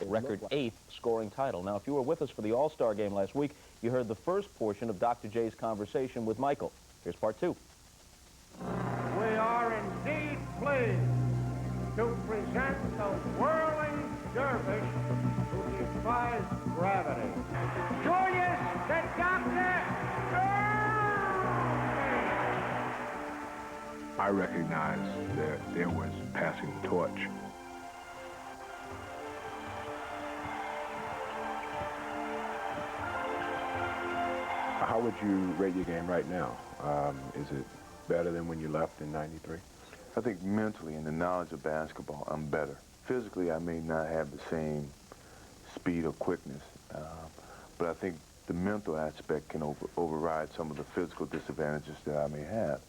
record 8th scoring title. Now, if you were with us for the All-Star game last week, you heard the first portion of Dr. J's conversation with Michael. Here's part 2. We are indeed pleased to present the whirling dervish who defies gravity. Julius the Doctor I recognized that there was passing the torch. How would you rate your game right now? Is it better than when you left in '93? I think mentally and the knowledge of basketball, I'm better. Physically, I may not have the same speed or quickness, but I think the mental aspect can override some of the physical disadvantages that I may have.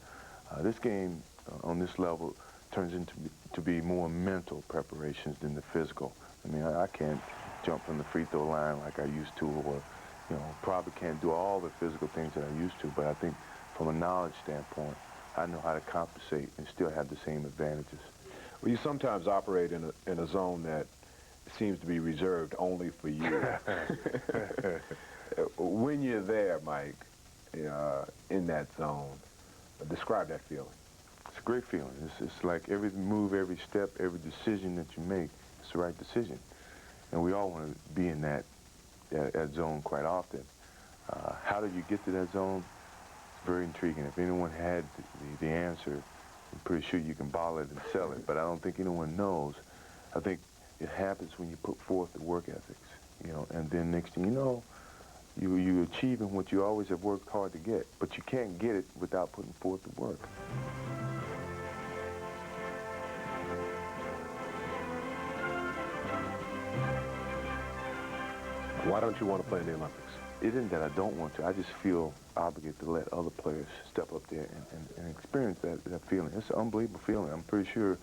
This game on this level turns into to be more mental preparations than the physical. I mean, I can't jump from the free throw line like I used to, or probably can't do all the physical things that I used to, but I think from a knowledge standpoint, I know how to compensate and still have the same advantages. Well, you sometimes operate in a zone that seems to be reserved only for you. When you're there, Mike, in that zone, describe that feeling. It's a great feeling. It's like every move, every step, every decision that you make, it's the right decision. And we all want to be in that zone quite often. How did you get to that zone? It's very intriguing. If anyone had the answer, I'm pretty sure you can bottle it and sell it, but I don't think anyone knows. I think it happens when you put forth the work ethics, and then next thing you know, you're achieving what you always have worked hard to get, but you can't get it without putting forth the work. Why don't you want to play in the Olympics? It isn't that I don't want to. I just feel obligated to let other players step up there and experience that feeling. It's an unbelievable feeling. I'm pretty sure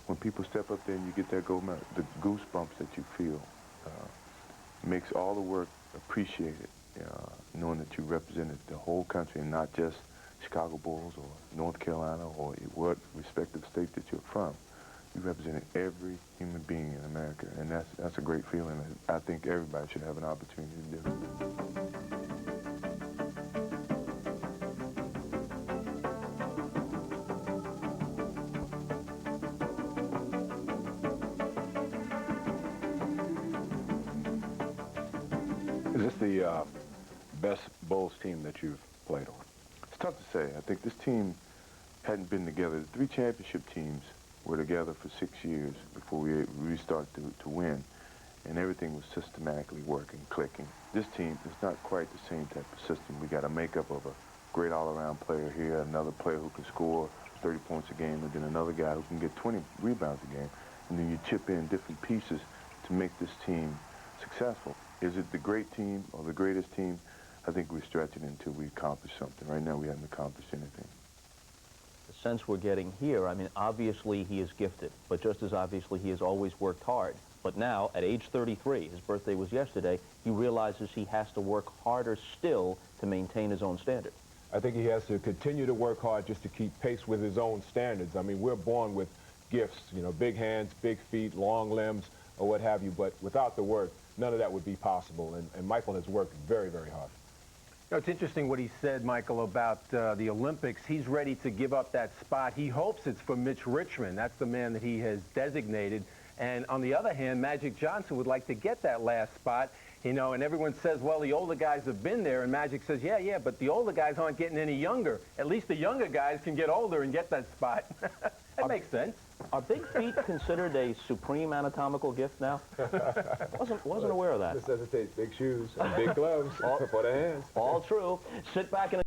when people step up there and you get that gold medal, the goosebumps that you feel makes all the work appreciated, knowing that you represented the whole country and not just Chicago Bulls or North Carolina or what respective state that you're from. You represented every human being in America, and that's a great feeling that I think everybody should have an opportunity to do. Is this the best Bulls team that you've played on? It's tough to say. I think this team hadn't been together. The 3 championship teams were together for 6 years before we restarted to win, and everything was systematically working, clicking. This team is not quite the same type of system. We got a makeup of a great all-around player here, another player who can score 30 points a game, and then another guy who can get 20 rebounds a game, and then you chip in different pieces to make this team successful. Is it the great team or the greatest team? I think we're stretching until we accomplish something. Right now, we haven't accomplished anything. The sense we're getting here, I mean, obviously he is gifted, but just as obviously he has always worked hard. But now, at age 33, his birthday was yesterday, he realizes he has to work harder still to maintain his own standards. I think he has to continue to work hard just to keep pace with his own standards. I mean, we're born with gifts, big hands, big feet, long limbs, or what have you, but without the work, none of that would be possible, and Michael has worked very, very hard. It's interesting what he said, Michael, about the Olympics. He's ready to give up that spot. He hopes it's for Mitch Richmond. That's the man that he has designated. And on the other hand, Magic Johnson would like to get that last spot, and everyone says, well, the older guys have been there, and Magic says, yeah, but the older guys aren't getting any younger. At least the younger guys can get older and get that spot. That makes sense. Are big feet considered a supreme anatomical gift now? Wasn't aware of that. Necessitates big shoes and big gloves for the hands. All true. Sit back and